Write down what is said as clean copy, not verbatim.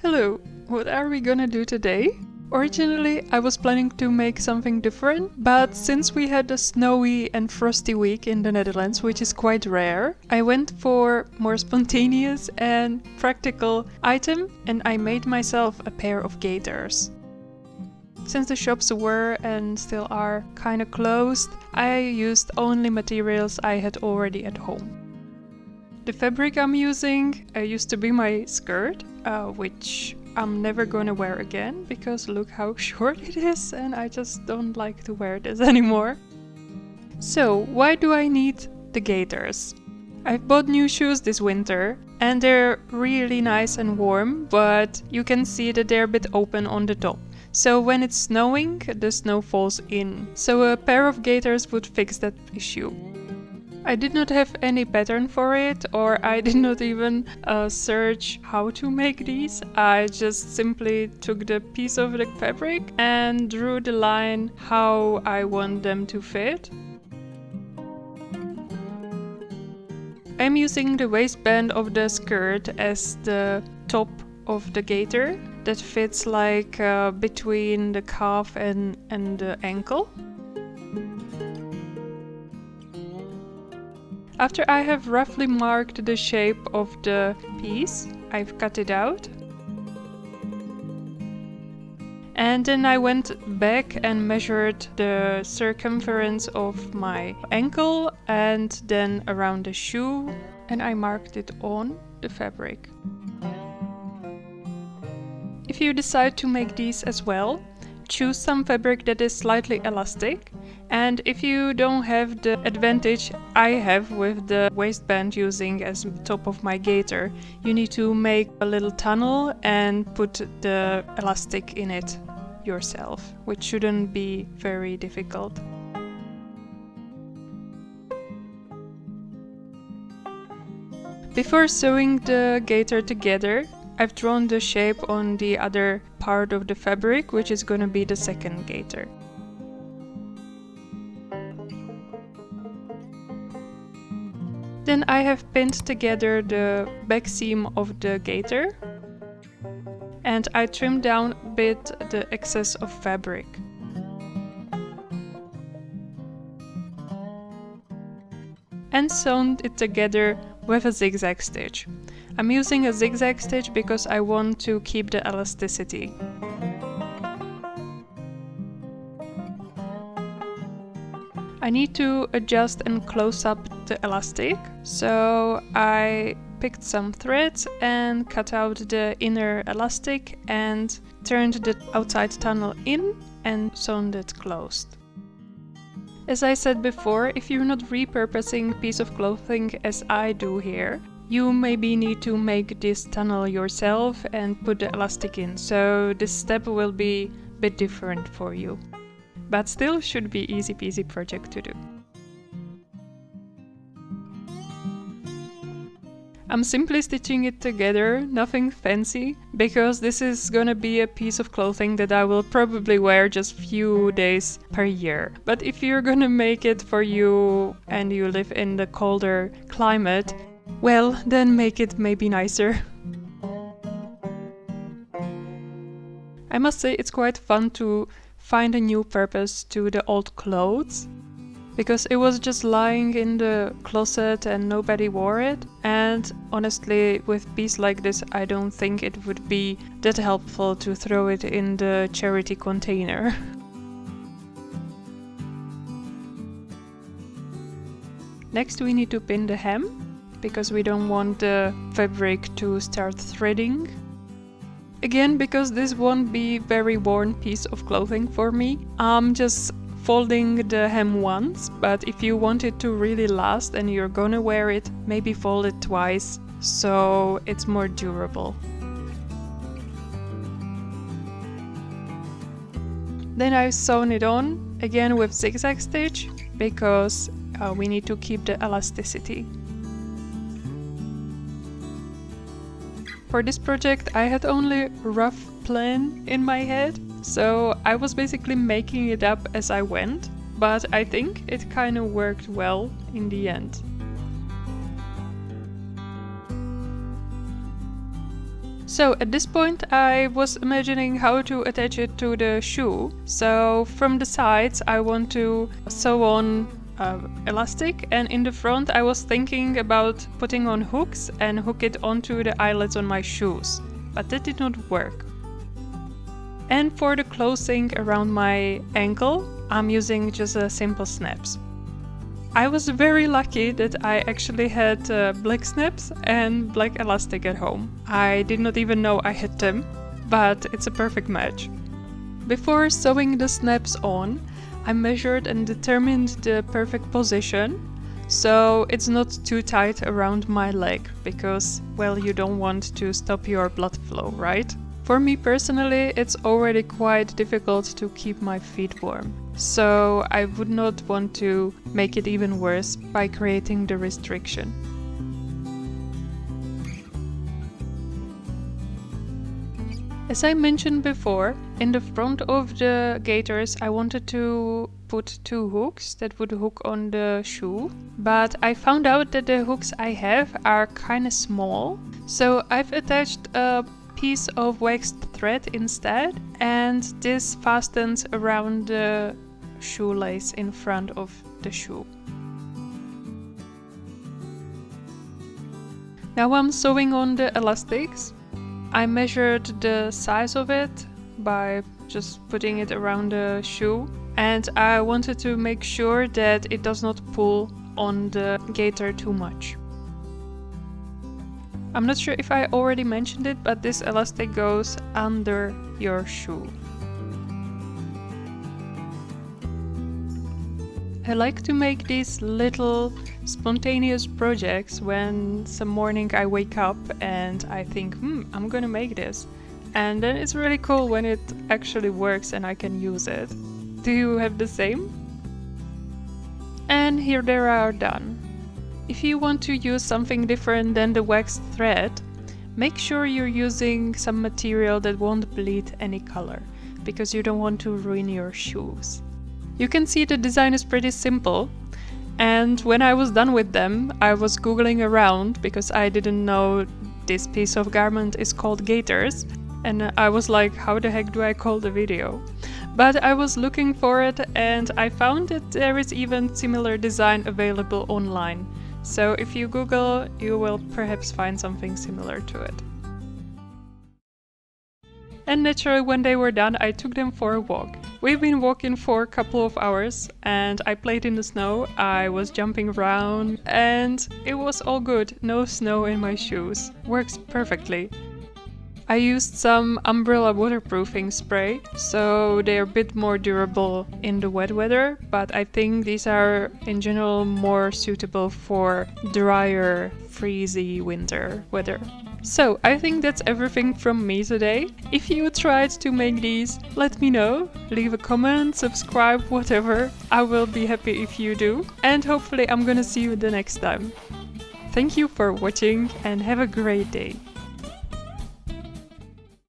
Hello, what are we gonna do today? Originally, I was planning to make something different, but since we had a snowy and frosty week in the Netherlands, which is quite rare, I went for more spontaneous and practical item and I made myself a pair of gaiters. Since the shops were and still are kinda closed, I used only materials I had already at home. The fabric I'm using used to be my skirt, which I'm never gonna wear again because look how short it is and I just don't like to wear this anymore. So, why do I need the gaiters? I've bought new shoes this winter and they're really nice and warm, but you can see that they're a bit open on the top. So when it's snowing, the snow falls in. So a pair of gaiters would fix that issue. I did not have any pattern for it, or I did not even search how to make these. I just simply took the piece of the fabric and drew the line how I want them to fit. I'm using the waistband of the skirt as the top of the gaiter that fits like between the calf and the ankle. After I have roughly marked the shape of the piece, I've cut it out. And then I went back and measured the circumference of my ankle and then around the shoe, and I marked it on the fabric. If you decide to make these as well, choose some fabric that is slightly elastic. And if you don't have the advantage I have with the waistband using as top of my gaiter, you need to make a little tunnel and put the elastic in it yourself, which shouldn't be very difficult. Before sewing the gaiter together, I've drawn the shape on the other part of the fabric, which is gonna be the second gaiter. Then I have pinned together the back seam of the gaiter and I trimmed down a bit the excess of fabric. And sewn it together with a zigzag stitch. I'm using a zigzag stitch because I want to keep the elasticity. I need to adjust and close up the elastic, so I picked some threads and cut out the inner elastic and turned the outside tunnel in and sewn it closed. As I said before, if you're not repurposing a piece of clothing as I do here, you maybe need to make this tunnel yourself and put the elastic in, so this step will be a bit different for you. But still should be easy peasy project to do. I'm simply stitching it together, nothing fancy, because this is gonna be a piece of clothing that I will probably wear just few days per year. But if you're gonna make it for you and you live in the colder climate, well, then make it maybe nicer. I must say it's quite fun to find a new purpose to the old clothes, because it was just lying in the closet and nobody wore it, and honestly with a piece like this I don't think it would be that helpful to throw it in the charity container. Next we need to pin the hem, because we don't want the fabric to start threading. Again, because this won't be very worn piece of clothing for me, I'm just folding the hem once, but if you want it to really last and you're gonna wear it, maybe fold it twice, so it's more durable. Then I've sewn it on, again with zigzag stitch, because we need to keep the elasticity. For this project I had only a rough plan in my head, so I was basically making it up as I went, but I think it kind of worked well in the end. So at this point I was imagining how to attach it to the shoe. So from the sides I want to sew on elastic, and in the front I was thinking about putting on hooks and hook it onto the eyelets on my shoes, but that did not work. And for the closing around my ankle, I'm using just simple snaps. I was very lucky that I actually had black snaps and black elastic at home. I did not even know I had them, but it's a perfect match. Before sewing the snaps on, I measured and determined the perfect position, so it's not too tight around my leg, because, well, you don't want to stop your blood flow, right? For me personally, it's already quite difficult to keep my feet warm, so I would not want to make it even worse by creating the restriction. As I mentioned before, in the front of the gaiters I wanted to put 2 hooks that would hook on the shoe, but I found out that the hooks I have are kinda small, so I've attached a piece of waxed thread instead, and this fastens around the shoelace in front of the shoe. Now I'm sewing on the elastics. I measured the size of it by just putting it around the shoe, and I wanted to make sure that it does not pull on the gaiter too much. I'm not sure if I already mentioned it, but this elastic goes under your shoe. I like to make these little spontaneous projects when some morning I wake up and I think, I'm gonna make this. And then it's really cool when it actually works and I can use it. Do you have the same? And here they are done. If you want to use something different than the waxed thread, make sure you're using some material that won't bleed any color, because you don't want to ruin your shoes. You can see the design is pretty simple, and when I was done with them, I was googling around because I didn't know this piece of garment is called gaiters, and I was like, how the heck do I call the video? But I was looking for it and I found that there is even similar design available online. So if you Google, you will perhaps find something similar to it. And naturally, when they were done, I took them for a walk. We've been walking for a couple of hours and I played in the snow, I was jumping around and it was all good, no snow in my shoes. Works perfectly. I used some umbrella waterproofing spray, so they're a bit more durable in the wet weather, but I think these are in general more suitable for drier, freezy winter weather. So I think that's everything from me today. If you tried to make these, let me know. Leave a comment, subscribe, whatever. I will be happy if you do. And hopefully I'm gonna see you the next time. Thank you for watching and have a great day.